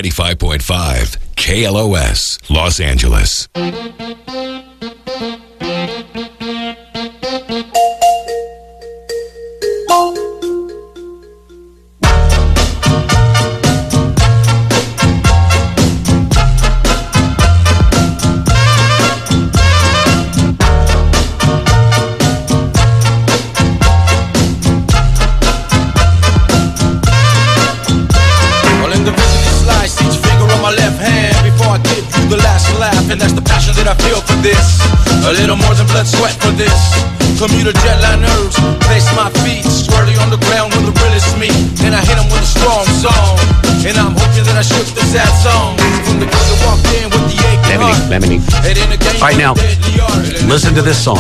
95.5 KLOS, Los Angeles. And that's the passion that I feel for this. A little more than blood, sweat for this. Commuter jet line nerves, place my feet squarely on the ground when the realest meet. Then I hit them with a strong song, and I'm hoping that I shook the sad song from the girl that walked in with the aching heart. All right, now listen to this song.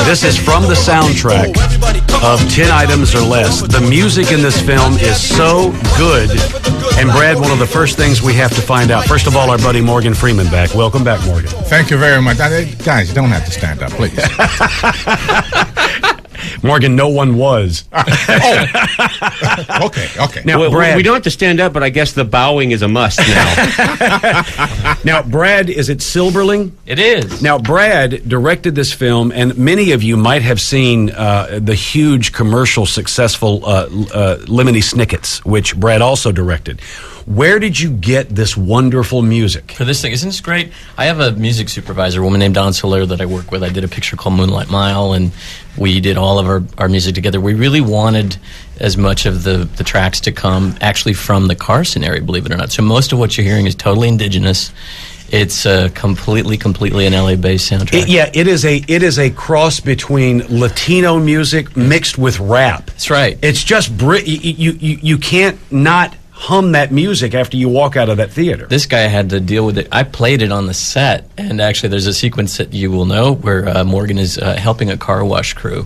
This is from the soundtrack of 10 Items or Less. The music in this film is so good. And Brad, one of the first things we have to find out, first of all, our buddy Morgan Freeman back. Welcome back, Morgan. Thank you very much. Guys, you don't have to stand up, please. Morgan, no one was. Okay. Now, Brad, we don't have to stand up, but I guess the bowing is a must now. Now, Brad, is it Silberling? It is. Now, Brad directed this film, and many of you might have seen the huge commercial successful Lemony Snicket's, which Brad also directed. Where did you get this wonderful music? For this thing, isn't this great? I have a music supervisor, a woman named Dawn Soler that I work with. I did a picture called Moonlight Mile, and we did all of our music together. We really wanted as much of the tracks to come actually from the Carson area, believe it or not. So most of what you're hearing is totally indigenous. It's completely an LA-based soundtrack. It is a cross between Latino music mixed with rap. That's right. It's just you can't not hum that music after you walk out of that theater. This guy had to deal with it. I played it on the set, and actually there's a sequence that you will know where Morgan is helping a car wash crew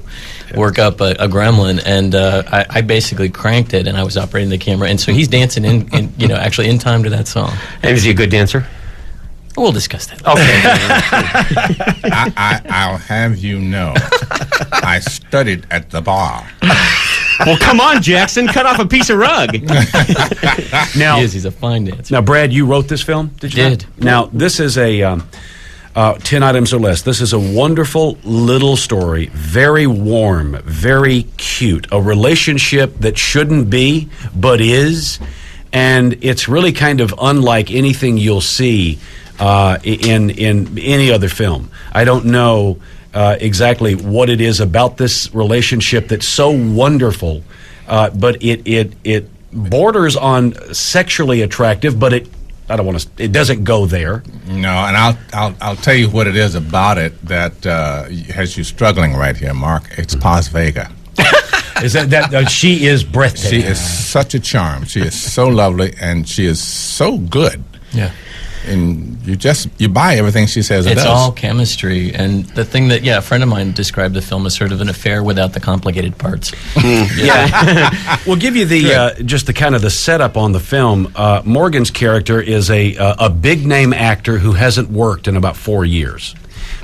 work up a gremlin, and I basically cranked it, and I was operating the camera, and so he's dancing in actually in time to that song. And is he a good dancer? We'll discuss that. Okay. I'll have you know, I studied at the bar. Well, come on, Jackson. Cut off a piece of rug. Now, he's a fine dancer. Now, Brad, you wrote this film? Did you? Did. Now, this is a 10 Items or Less. This is a wonderful little story, very warm, very cute, a relationship that shouldn't be, but is, and it's really kind of unlike anything you'll see in any other film. I don't know exactly what it is about this relationship that's so wonderful, but it borders on sexually attractive, but it doesn't go there. No, and I'll tell you what it is about it that has you struggling right here, Mark. It's Paz Vega. Is that she is breathtaking? She is such a charm. She is so lovely, and she is so good. Yeah. And you buy everything she says. It's all chemistry, and the thing that a friend of mine described the film as sort of an affair without the complicated parts. Yeah. We'll give you the just the kind of the setup on the film. Morgan's character is a big name actor who hasn't worked in about 4 years,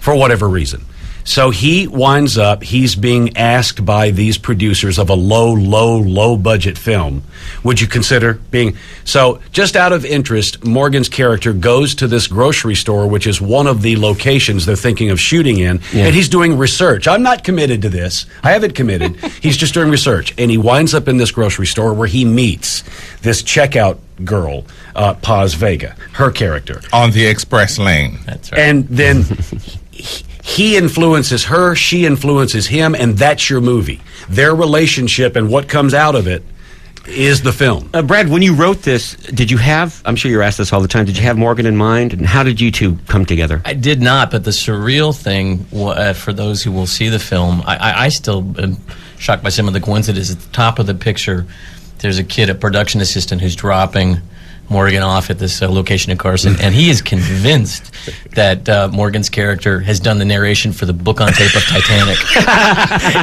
for whatever reason. So he winds up, he's being asked by these producers of a low budget film. Would you consider being, so just out of interest, Morgan's character goes to this grocery store, which is one of the locations they're thinking of shooting in, and he's doing research. I'm not committed to this. I haven't committed. He's just doing research. And he winds up in this grocery store where he meets this checkout girl, Paz Vega, her character. On the express lane. That's right. And then he influences her, she influences him, and that's your movie. Their relationship and what comes out of it is the film. Brad, when you wrote this, did you have, I'm sure you're asked this all the time, did you have Morgan in mind? And how did you two come together? I did not, but the surreal thing, for those who will see the film, I still am shocked by some of the coincidences. At the top of the picture, there's a kid, a production assistant, who's dropping Morgan off at this location in Carson, and he is convinced that Morgan's character has done the narration for the book on tape of Titanic.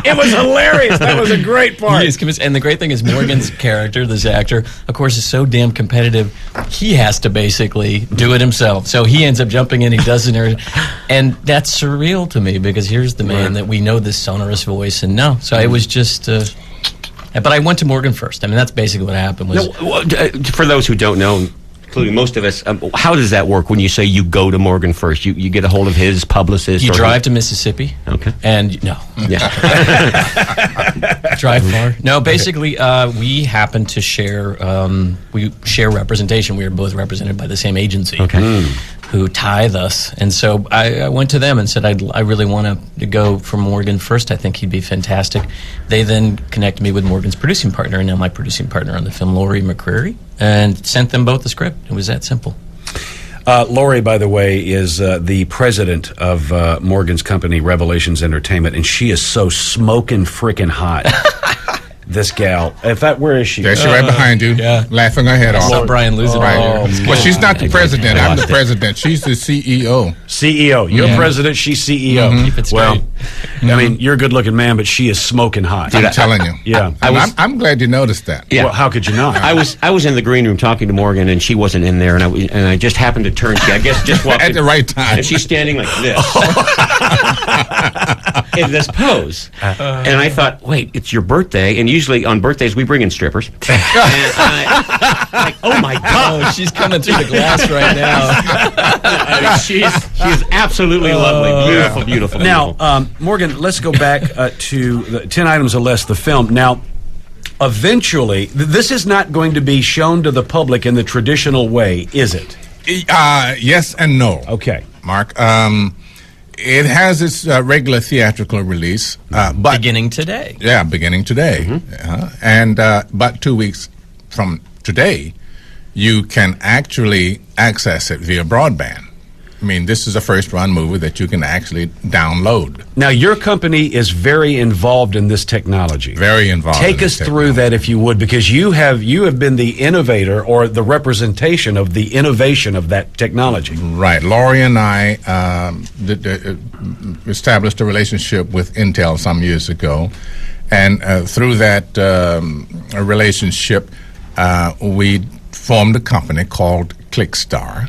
It was hilarious. That was a great part. He is convinced, and the great thing is Morgan's character, this actor, of course, is so damn competitive, he has to basically do it himself. So he ends up jumping in, he does the narration, and that's surreal to me, because here's the man that we know this sonorous voice, and no. So it was just But I went to Morgan first. I mean, that's basically what happened. Was For those who don't know, including most of us, how does that work when you say you go to Morgan first? You get a hold of his publicist? you drive to Mississippi. Okay. And no. Yeah. Drive far? No, basically, we happen to share representation. We are both represented by the same agency. Okay. Who tithe us. And so I went to them and said, I really want to go for Morgan first. I think he'd be fantastic. They then connected me with Morgan's producing partner, and now my producing partner on the film, Laurie McCreary, and sent them both the script. It was that simple. Laurie, by the way, is the president of Morgan's company, Revelations Entertainment, and she is so smoking freaking hot. This gal. In fact, where is she? There she right behind you, laughing her head I off. saw Brian losing Right. it. Well, she's not the president. I'm the president. She's the CEO. CEO. You're president, she's CEO. Keep it Well, straight. I mean, you're a good-looking man, but she is smoking hot. I'm telling you. Yeah. I'm glad you noticed that. Yeah. Well, how could you not? I was in the green room talking to Morgan, and she wasn't in there, and I just happened to turn. I guess just walked At the right time. and she's standing like this in this pose. And I thought, wait, it's your birthday, and usually on birthdays we bring in strippers. And like, oh my God, Oh, she's coming through the glass right now. she's absolutely lovely, beautiful, beautiful. Now, beautiful. Morgan, let's go back to the 10 Items or Less, the film. Now, eventually, this is not going to be shown to the public in the traditional way, is it? Yes and no. Okay. Mark. It has its regular theatrical release, but Beginning today. yeah, beginning today, and but 2 weeks from today, you can actually access it via broadband. I mean, this is a first-run movie that you can actually download. Now, your company is very involved in this technology. Very involved. Take in us this through that, if you would, because you have been the innovator or the representation of the innovation of that technology. Right. Laurie and I established a relationship with Intel some years ago, and through that relationship, we formed a company called ClickStar.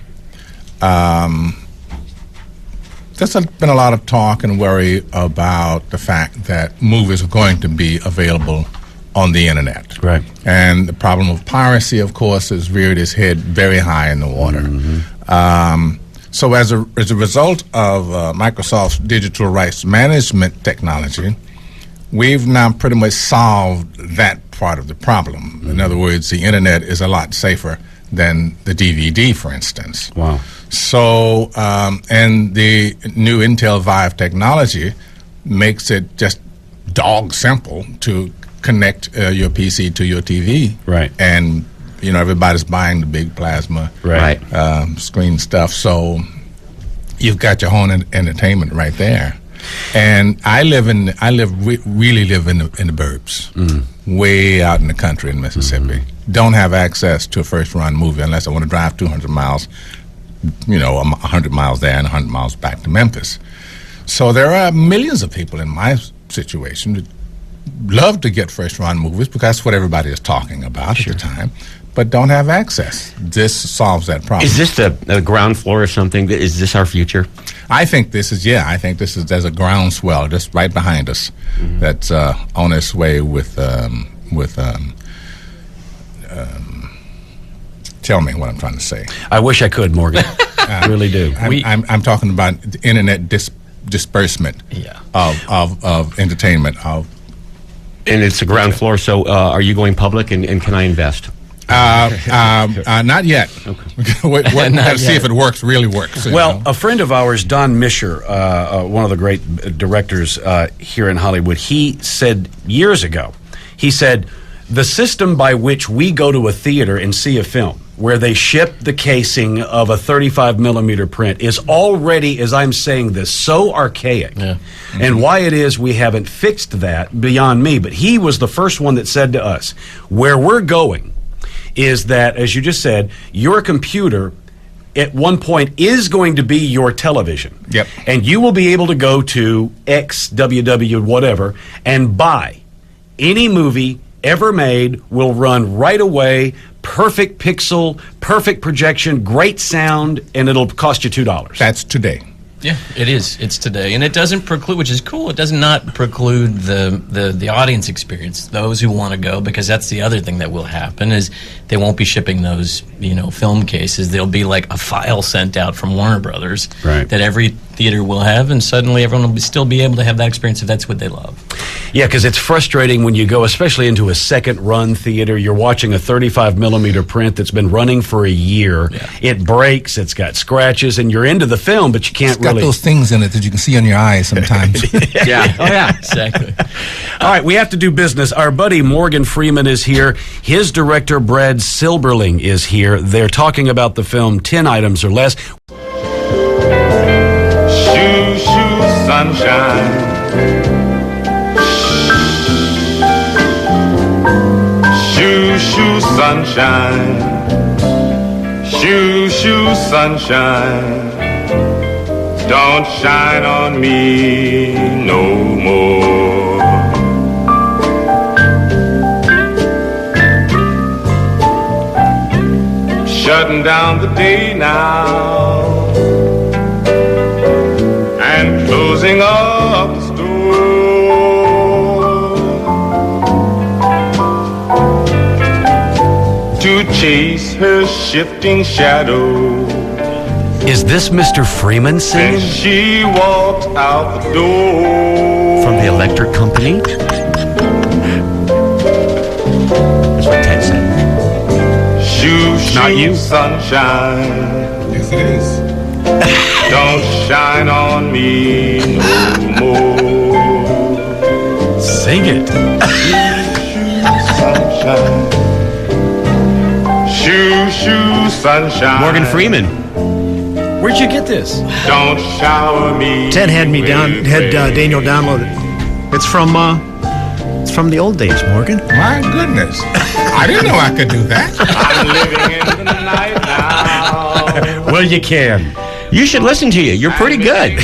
There's been a lot of talk and worry about the fact that movies are going to be available on the internet. Right. And the problem of piracy, of course, has reared its head very high in the water. So as a result of Microsoft's digital rights management technology, we've now pretty much solved that part of the problem. In other words, the internet is a lot safer than the DVD, for instance. Wow. So, and the new Intel Vive technology makes it just dog simple to connect your PC to your TV. Right. And, you know, everybody's buying the big plasma Right. screen stuff. So you've got your own entertainment right there. And I really live in the burbs, way out in the country in Mississippi. Don't have access to a first-run movie unless I want to drive 200 miles, you know, 100 miles there and 100 miles back to Memphis. So there are millions of people in my situation that love to get first-run movies because that's what everybody is talking about at the time, but don't have access. This solves that problem. Is this the ground floor or something? Is this our future? I think this is, there's a groundswell just right behind us that's on its way with tell me what I'm trying to say. I wish I could, Morgan. I really do. I'm talking about the internet disbursement of entertainment. And it's the ground floor, so are you going public, and can I invest? Not yet. Okay. Let's see if it really works. Well, a friend of ours, Don Mischer, one of the great directors here in Hollywood, he said years ago, he said, the system by which we go to a theater and see a film, where they ship the casing of a 35 millimeter print, is already, as I'm saying this, so archaic. Yeah. And why it is we haven't fixed that beyond me. But he was the first one that said to us, where we're going is that, as you just said, your computer at one point is going to be your television. Yep. And you will be able to go to XWW whatever and buy any movie ever made, will run right away, perfect pixel, perfect projection, great sound, and it'll cost you $2. That's today. Yeah, it is. It's today, and it doesn't preclude, which is cool. It does not preclude the audience experience. Those who want to go, because that's the other thing that will happen is they won't be shipping those film cases. There'll be like a file sent out from Warner Brothers that every theater will have, and suddenly everyone will still be able to have that experience if that's what they love. Yeah, because it's frustrating when you go, especially into a second-run theater. You're watching a 35 millimeter print that's been running for a year. Yeah. It breaks. It's got scratches, and you're into the film, but you can't It's got those things in it that you can see on your eyes sometimes. Yeah. Oh, yeah. Exactly. All right, we have to do business. Our buddy Morgan Freeman is here. His director, Brad Silberling, is here. They're talking about the film 10 Items or Less. Shoo, shoo, sunshine. Shoo, shoo, sunshine. Shoo, shoo, sunshine. Don't shine on me no more. Shutting down the day now and closing up the store to chase her shifting shadow. Is this Mr. Freeman And singing? she walked out the door. From the electric company? That's what Ted said. Shoo, shoo, Not you. sunshine. Yes, it is. Don't shine on me no more. Sing it. Sunshine. Shoo, shoo, sunshine. Morgan Freeman. Where'd you get this? Don't shower me. Ted had me down, with had rain. Daniel download it. It's from the old days, Morgan. My goodness. I didn't know I could do that. I'm living in the night now. Well, you can. You should listen to you. You're pretty good.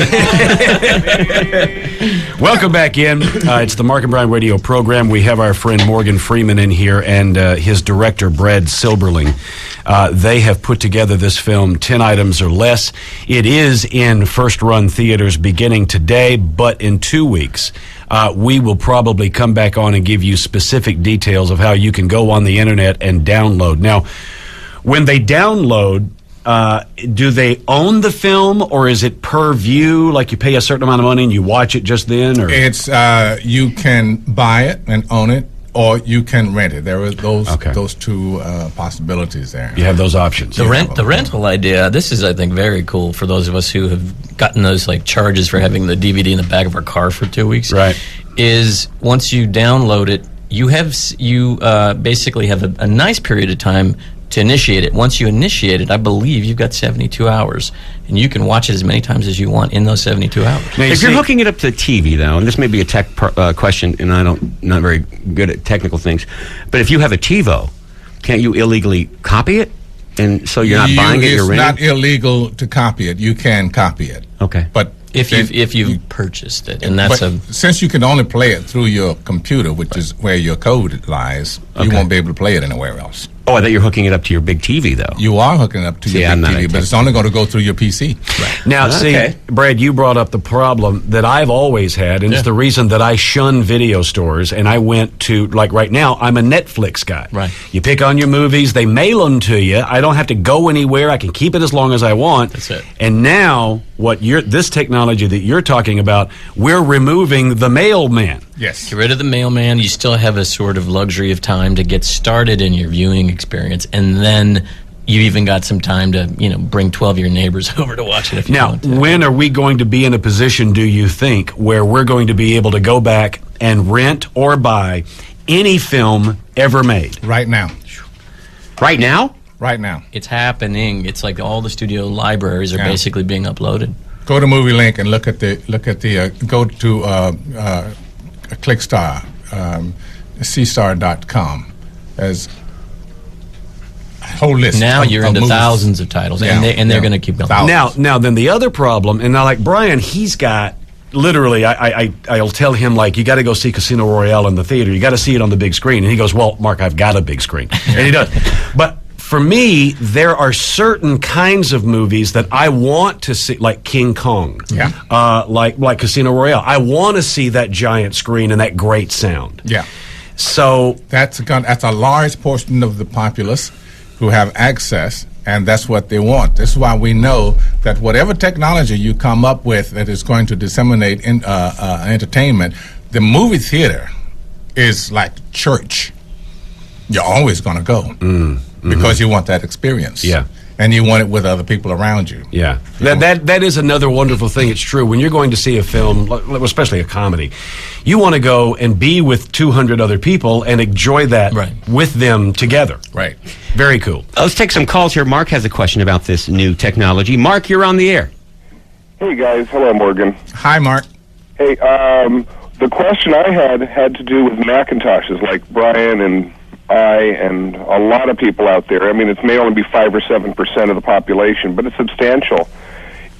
Welcome back in. It's the Mark and Brian radio program. We have our friend Morgan Freeman in here and his director, Brad Silberling. They have put together this film, 10 Items or Less. It is in first-run theaters beginning today, but in 2 weeks, we will probably come back on and give you specific details of how you can go on the internet and download. Now, when they download, do they own the film, or is it per view? Like you pay a certain amount of money and you watch it just then? Or It's you can buy it and own it, or you can rent it. There are those two possibilities there. you have those options. The rental idea. This is, I think, very cool for those of us who have gotten those like charges for having the DVD in the back of our car for 2 weeks. Right. Is once you download it, you basically have a nice period of time to initiate it. Once you initiate it, I believe you've got 72 hours, and you can watch it as many times as you want in those 72 hours. Now, If you're hooking it up to the TV, though, and this may be a tech question, and not very good at technical things, but if you have a TiVo, can't you illegally copy it? And so you're not buying it, you're renting? It's not illegal to copy it. You can copy it. Okay. But If you've purchased it, and that's since you can only play it through your computer, which is where your code lies, you won't be able to play it anywhere else. Oh, I thought you were hooking it up to your big TV, though. You are hooking it up to your I'm big not TV, a but it's only going to go through your PC. Now, Okay. see, Brad, you brought up the problem that I've always had, and it's the reason that I shun video stores, and I went to, like right now, I'm a Netflix guy. Right. You pick on your movies, they mail them to you. I don't have to go anywhere. I can keep it as long as I want. That's it. And now, this technology that you're talking about, we're removing the mailman. Yes. Get rid of the mailman. You still have a sort of luxury of time to get started in your viewing experience, and then you even got some time to, bring 12 of your neighbors over to watch it if you Now, want to. when are we going to be in a position, do you think, where we're going to be able to go back and rent or buy any film ever made? Right now. Right now? Right now. It's happening. It's like all the studio libraries are basically being uploaded. Go to Movie Link and look at the go to Clickstar, cstar.com. There's a whole list. Now of, you're of into movies. thousands of titles, Yeah, and they're yeah. going to keep going. Thousands. Now, then the other problem, and now like Brian, he's got literally, I'll tell him like, you got to go see Casino Royale in the theater. You got to see it on the big screen, and he goes, "Well, Mark, I've got a big screen," and he does. But For me, there are certain kinds of movies that I want to see, like King Kong, like Casino Royale. I want to see that giant screen and that great sound. Yeah. So that's a large portion of the populace who have access, and that's what they want. This is why we know that whatever technology you come up with that is going to disseminate entertainment, the movie theater is like church. You're always going to go because you want that experience. Yeah. And you want it with other people around you. Yeah, that is another wonderful thing. It's true. When you're going to see a film, especially a comedy, you want to go and be with 200 other people and enjoy that with them together. Right. Very cool. Let's take some calls here. Mark has a question about this new technology. Mark, you're on the air. Hey, guys. Hello, Morgan. Hi, Mark. Hey, the question I had to do with Macintoshes, like Brian and I and a lot of people out there. I mean, it may only be 5 or 7% of the population, but it's substantial.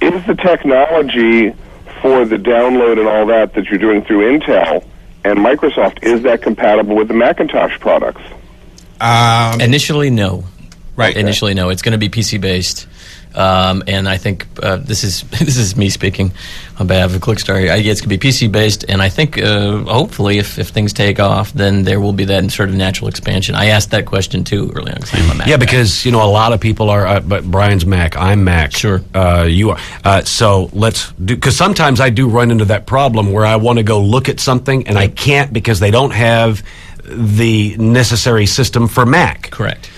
Is the technology for the download and all that you're doing through Intel and Microsoft, is that compatible with the Macintosh products? Initially, no. Right. Initially, no. It's going to be PC-based. And I think this is me speaking on behalf of ClickStar. It's going to be PC-based, and I think hopefully if things take off, then there will be that sort of natural expansion. I asked that question, too, early on, because I'm a Mac guy. Because, a lot of people are, but Brian's Mac, I'm Mac. Sure. You are. So let's do, because sometimes I do run into that problem where I want to go look at something, and I can't because they don't have the necessary system for Mac. Correct.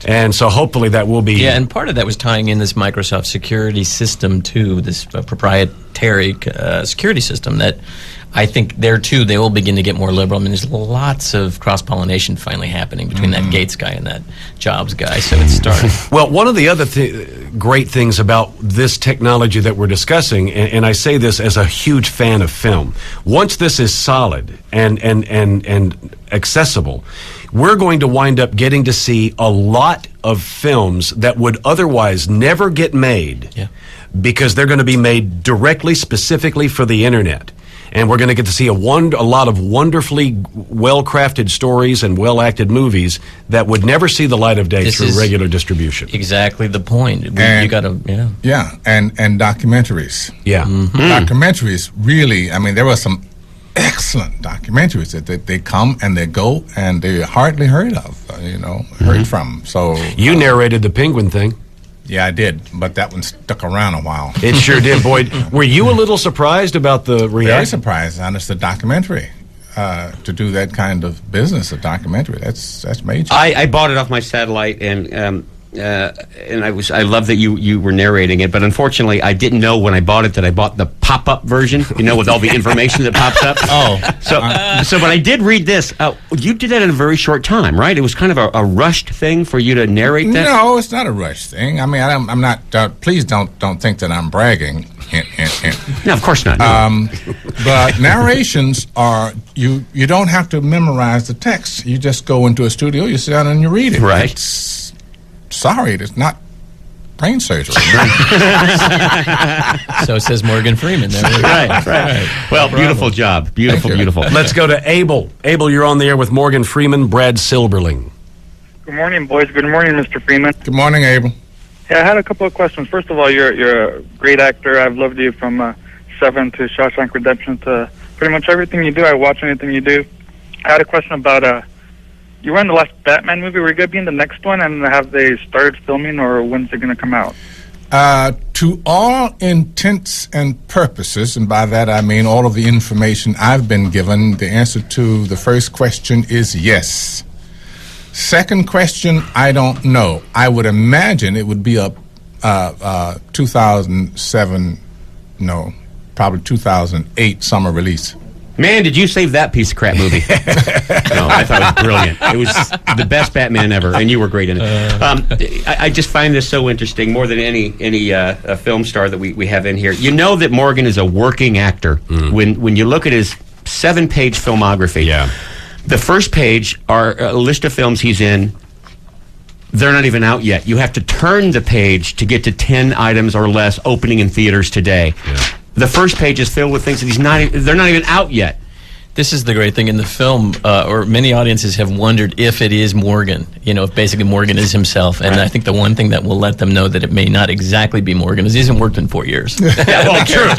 And so hopefully that will be... Yeah, and part of that was tying in this Microsoft security system to this proprietary security system that I think there, too, they will begin to get more liberal. I mean, there's lots of cross-pollination finally happening between that Gates guy and that Jobs guy, so it's starting. Well, one of the other great things about this technology that we're discussing, and I say this as a huge fan of film, once this is solid and accessible, we're going to wind up getting to see a lot of films that would otherwise never get made because they're going to be made directly, specifically for the internet. And we're going to get to see a lot of wonderfully well-crafted stories and well-acted movies that would never see the light of day through regular distribution. Exactly the point. You got to, Yeah, and documentaries. Yeah. Documentaries, really, I mean, there were some excellent documentaries that they come and they go and they're hardly heard of, heard from. So you narrated the penguin thing. Yeah, I did, but that one stuck around a while. It sure did, Boyd. Were you a little surprised about the reaction? Very surprised, honest, the documentary. To do that kind of business, a documentary, that's major. I bought it off my satellite, and I love that you were narrating it, but unfortunately I didn't know when I bought it that I bought the pop-up version, with all the information that pops up. But I did read this. You did that in a very short time, right? It was kind of a rushed thing for you to narrate that? No, it's not a rushed thing. I mean, I'm not, please don't think that I'm bragging. No, of course not. No. But narrations are, you don't have to memorize the text. You just go into a studio, you sit down and you read it. Right. Sorry, it's not brain surgery. So says Morgan Freeman. There we go. Right. Well, beautiful job. Beautiful. Let's go to Abel. Abel, you're on the air with Morgan Freeman, Brad Silberling. Good morning, boys. Good morning, Mr. Freeman. Good morning, Abel. Yeah, I had a couple of questions. First of all, you're a great actor. I've loved you from Seven to Shawshank Redemption to pretty much everything you do. I watch anything you do. I had a question about you were in the last Batman movie. Were you going to be in the next one, and have they started filming, or when's it going to come out? To all intents and purposes, and by that I mean all of the information I've been given, the answer to the first question is yes. Second question, I don't know. I would imagine it would be a 2007, no, probably 2008 summer release. Man, did you save that piece of crap movie? No, I thought it was brilliant. It was the best Batman ever, and you were great in it. I just find this so interesting, more than any film star that we have in here. You know that Morgan is a working actor. When you look at his 7-page filmography, the first page are a list of films he's in. They're not even out yet. You have to turn the page to get to 10 items or less opening in theaters today. The first page is filled with things that they're not even out yet. This is the great thing in the film, or many audiences have wondered if it is Morgan, if basically Morgan is himself. And I think the one thing that will let them know that it may not exactly be Morgan is he hasn't worked in 4 years. Well, true.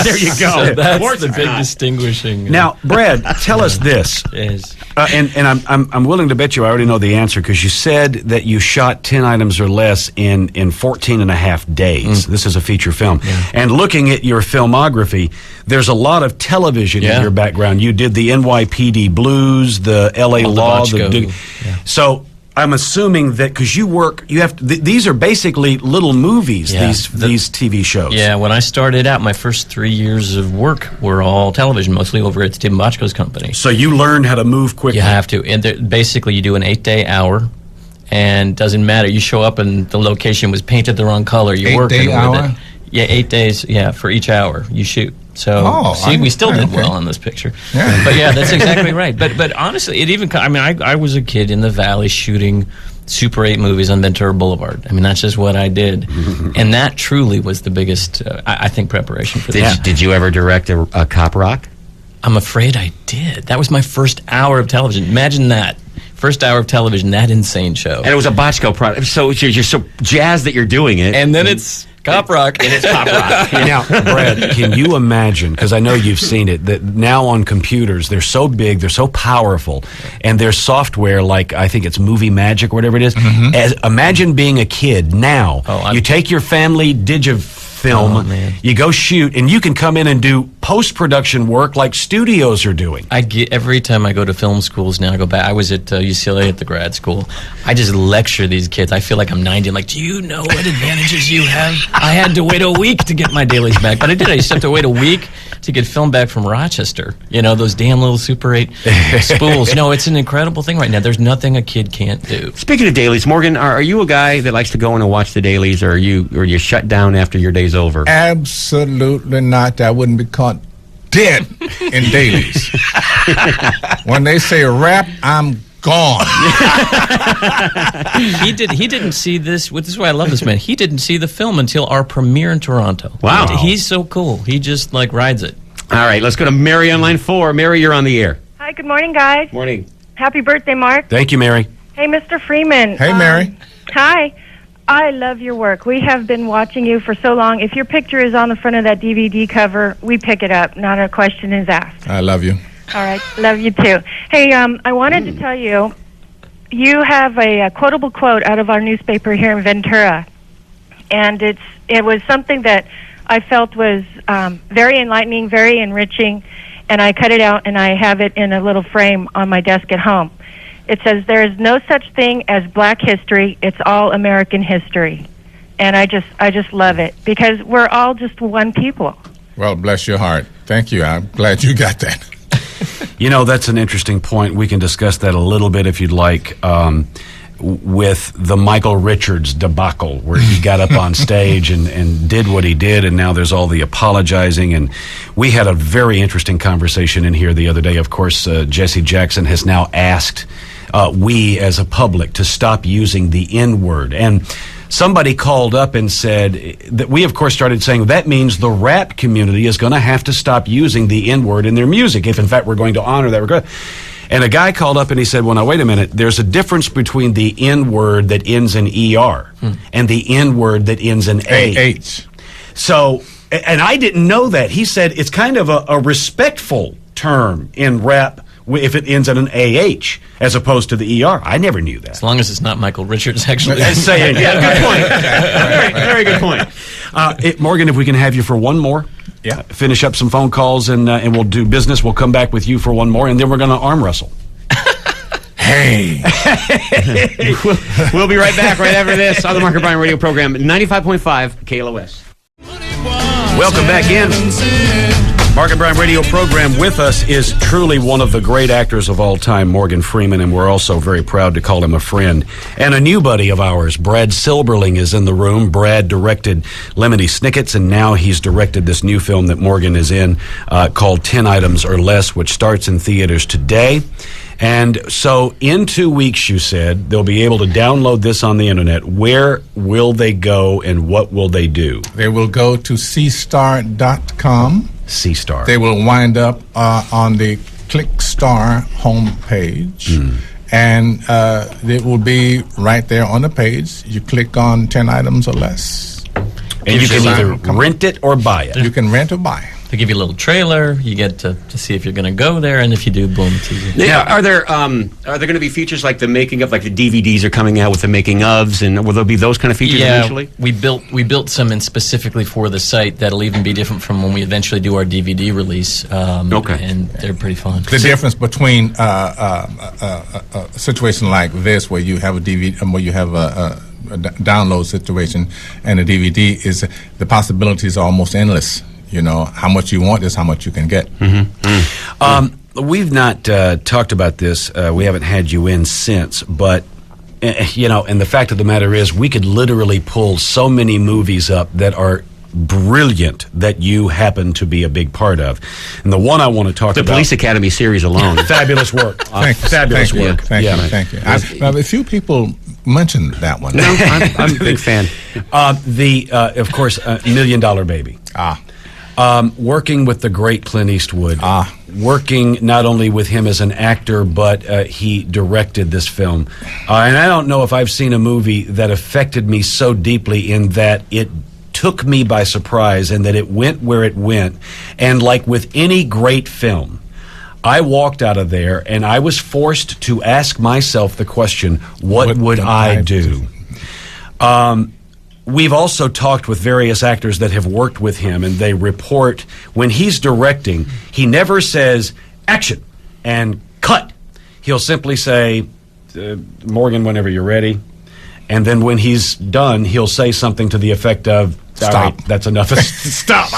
There you go. So that's the big distinguishing. Now, Brad, tell us this. Yes. And I'm willing to bet you I already know the answer, because you said that you shot 10 items or less in 14 and a half days. This is a feature film. Yeah. And looking at your filmography, there's a lot of television in your background. You did the NYPD Blues, the LA Law. So I'm assuming that because these are basically little movies, these TV shows. Yeah, when I started out, my first 3 years of work were all television, mostly over at Tim Bochco's company. So you learned how to move quickly. You have to. And basically, you do an 8-day hour, and doesn't matter. You show up and the location was painted the wrong color. You're working with it. Yeah, 8 days, for each hour you shoot. So, we still did well on this picture. Yeah. But yeah, that's exactly right. But honestly, I was a kid in the Valley shooting Super 8 movies on Ventura Boulevard. That's just what I did. And that truly was the biggest, I think, preparation for this. Did you ever direct a cop rock? I'm afraid I did. That was my first hour of television. Imagine that. First hour of television, that insane show. And it was a Bochco product. So you're so jazzed that you're doing it. And then it's cop rock. And it's cop rock. Now, Brad, can you imagine, because I know you've seen it, that now on computers, they're so big, they're so powerful, and there's software like, I think it's Movie Magic or whatever it is. Imagine being a kid now. You take your family film, you go shoot, and you can come in and do post-production work like studios are doing. Every time I go to film schools now, I go back. I was at UCLA at the grad school. I just lecture these kids. I feel like I'm 90. I'm like, do you know what advantages you have? I had to wait a week to get my dailies back, but I did. I used to have to wait a week to get film back from Rochester. Those damn little Super 8 spools. No, it's an incredible thing right now. There's nothing a kid can't do. Speaking of dailies, Morgan, are you a guy that likes to go in and watch the dailies, or are you shut down after your day's over? Absolutely not. I wouldn't be caught dead in dailies. When they say wrap, I'm gone. He didn't see this. This is why I love this man. He didn't see the film until our premiere in Toronto. Wow. He's so cool. He just rides it. All right, let's go to Mary on line 4. Mary, you're on the air. Hi, good morning, guys. Morning. Happy birthday, Mark. Thank you, Mary. Hey, Mr. Freeman. Hey, Mary. Hi. I love your work. We have been watching you for so long. If your picture is on the front of that DVD cover, we pick it up. Not a question is asked. I love you. All right. Love you, too. Hey, I wanted to tell you, you have a quotable quote out of our newspaper here in Ventura. And it was something that I felt was very enlightening, very enriching. And I cut it out, and I have it in a little frame on my desk at home. It says, there is no such thing as black history. It's all American history. And I just love it, because we're all just one people. Well, bless your heart. Thank you. I'm glad you got that. That's an interesting point. We can discuss that a little bit if you'd like, with the Michael Richards debacle, where he got up on stage and did what he did, and now there's all the apologizing. And we had a very interesting conversation in here the other day. Of course, Jesse Jackson has now asked we as a public to stop using the N-word. And somebody called up and said that we, of course, started saying that means the rap community is going to have to stop using the N-word in their music if, in fact, we're going to honor that. And a guy called up and he said, well, now, wait a minute. There's a difference between the N-word that ends in ER and the N-word that ends in A-H. So, and I didn't know that. He said it's kind of a respectful term in rap if it ends in an AH as opposed to the ER. I never knew that. As long as it's not Michael Richards, actually. Saying, yeah, good point. Very good point. Morgan, if we can have you for one more. Yeah. Finish up some phone calls and we'll do business. We'll come back with you for one more, and then we're going to arm wrestle. Hey. We'll be right back right after this on the Mark O'Brien radio program, 95.5 KLOS. Welcome back in. Mark O'Brien radio program. With us is truly one of the great actors of all time, Morgan Freeman, and we're also very proud to call him a friend. And a new buddy of ours, Brad Silberling, is in the room. Brad directed Lemony Snicket's, and now he's directed this new film that Morgan is in called 10 Items or Less, which starts in theaters today. And so in 2 weeks, you said, they'll be able to download this on the internet. Where will they go and what will they do? They will go to cstar.com. C-Star. They will wind up on the click Star homepage, and it will be right there on the page. You click on 10 items or less. And you can either rent it or buy it. You can rent or buy. They give you a little trailer. You get to see if you're going to go there, and if you do, boom, it's easy. Yeah. Are there going to be features like the making of, like the DVDs are coming out with the making ofs, and will there be those kind of features eventually? we built some in specifically for the site that'll even be different from when we eventually do our DVD release. Okay. And they're pretty fun. The difference between a situation like this, where you have a DVD, where you have a download situation, and a DVD, is the possibilities are almost endless. You know, how much you want is how much you can get. We've not talked about this. We haven't had you in since, but you know, and the fact of the matter is, we could literally pull so many movies up that are brilliant that you happen to be a big part of. And the one I want to talk The about, Police Academy series alone. fabulous work. Fabulous work. Thank you. A few people mentioned that one. No, I'm a big fan. Of course, $1 Million Baby. Working with the great Clint Eastwood. Working not only with him as an actor, but he directed this film. And I don't know if I've seen a movie that affected me so deeply in that it took me by surprise and that it went where it went. And like with any great film, I walked out of there and I was forced to ask myself the question, what would I do? We've also talked with various actors that have worked with him, and they report when he's directing, he never says action and cut. He'll simply say, Morgan, whenever you're ready. And then when he's done, he'll say something to the effect of, stop. Right, that's enough. Stop.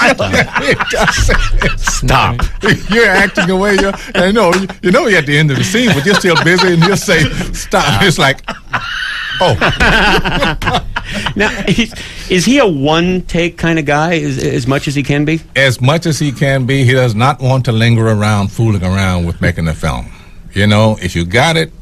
Stop. You're acting away. You're at the end of the scene, but you're still busy, and you'll say, stop. It's like, oh. Now, is he a one-take kind of guy as much as he can be? As much as he can be. He does not want to linger around, fooling around with making a film. You know, if you got it,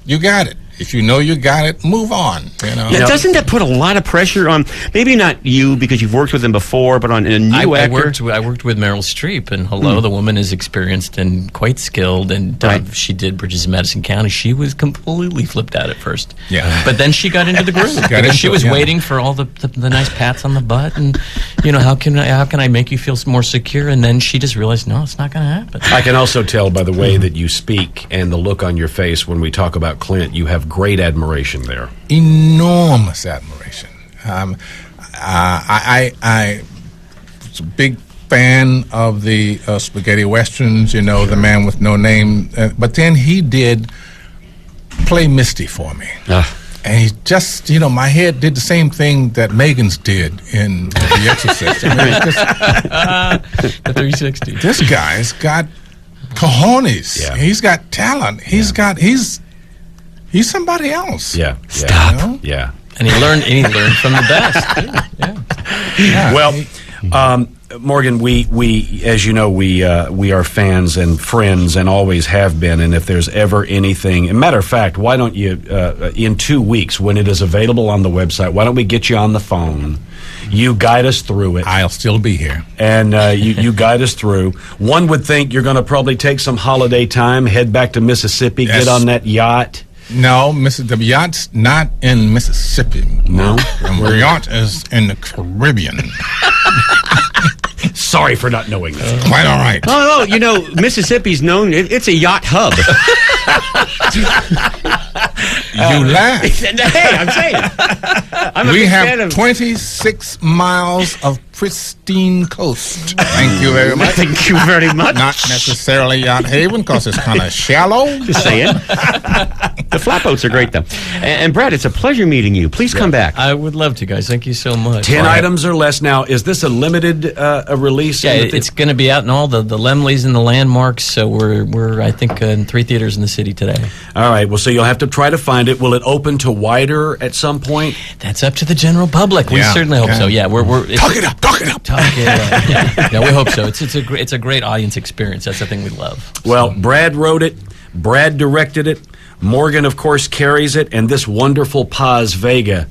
you got it. If you know you got it, move on. You know? Now, doesn't that put a lot of pressure on, maybe not you because you've worked with him before, but on a new actor? I worked with Meryl Streep, and the woman is experienced and quite skilled, and she did Bridges in Madison County. She was completely flipped out at first. Yeah. But then she got into the groove. She was waiting for all the nice pats on the butt, and, you know, how can I make you feel more secure? And then she just realized, no, it's not going to happen. I can also tell by the way that you speak and the look on your face when we talk about Clint, you have great admiration there. Enormous admiration. I was a big fan of the spaghetti westerns, you know, The Man with No Name. But then he did Play Misty for me. And he just, you know, my head did the same thing that Megan's did in The Exorcist. I mean, The 360. This guy's got cojones. Yeah. He's got talent. He's he's somebody else. Yeah. Stop. You know? Yeah. And he learned from the best, too. Yeah. Well, Morgan, we as you know, we are fans and friends and always have been. And if there's ever anything, a matter of fact, why don't you, in 2 weeks, when it is available on the website, why don't we get you on the phone? You guide us through it. I'll still be here. And you guide us through. One would think you're going to probably take some holiday time, head back to Mississippi, Yes. get on that yacht. No, the yacht's not in Mississippi. No? The yacht is in the Caribbean. Sorry for not knowing that. Quite all right. Oh, you know, Mississippi's known, it's a yacht hub. You laugh. Hey, I'm saying. We have 26 miles of pristine coast. Thank you very much. Thank you very much. Not necessarily Yacht Haven, because it's kind of shallow. Just saying. The flatboats are great, though. And Brad, it's a pleasure meeting you. Please come back. I would love to, guys. Thank you so much. 10 items or less. Now, is this a limited release? Yeah, it's going to be out in all the Lemleys and the landmarks. So we're I think in 3 theaters in the city today. All right. Well, so you'll have to try to find it. Will it open to wider at some point? That's up to the general public. We Yeah, certainly hope yeah. so. Yeah, we're Talk it up. Talk it up. Yeah, we hope so. It's a great audience experience. That's the thing we love. Well, Brad wrote it. Brad directed it. Morgan, of course, carries it. And this wonderful Paz Vega.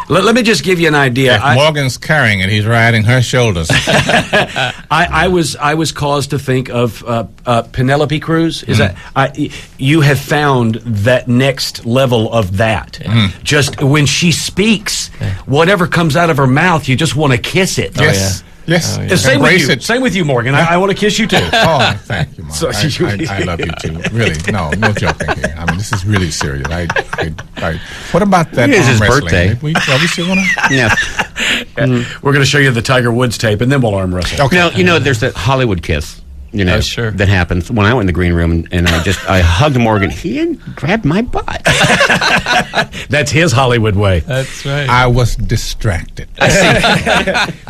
Let me just give you an idea. If Morgan's carrying it, he's riding her shoulders. I was caused to think of Penelope Cruz. Is that you have found that next level of that? Just when she speaks, whatever comes out of her mouth, you just want to kiss it. Yes. Yes. Same with Embrace you. it. Same with you, Morgan. I want to kiss you too. Oh, thank you, Mark. So- I love you too. Really, no joking here. I mean, this is really serious. What about that It is arm his wrestling? birthday. Are we still gonna? Yeah. We're going to show you the Tiger Woods tape, and then we'll arm wrestle. Okay. Now, there's that Hollywood kiss. Oh, sure. That happens when I went in the green room and I hugged Morgan. He grabbed my butt. That's his Hollywood way. That's right. I was distracted.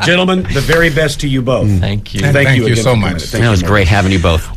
Gentlemen, the very best to you both. Thank you. Thank you again so for much. coming. Thank That you, was Morgan. great having you both.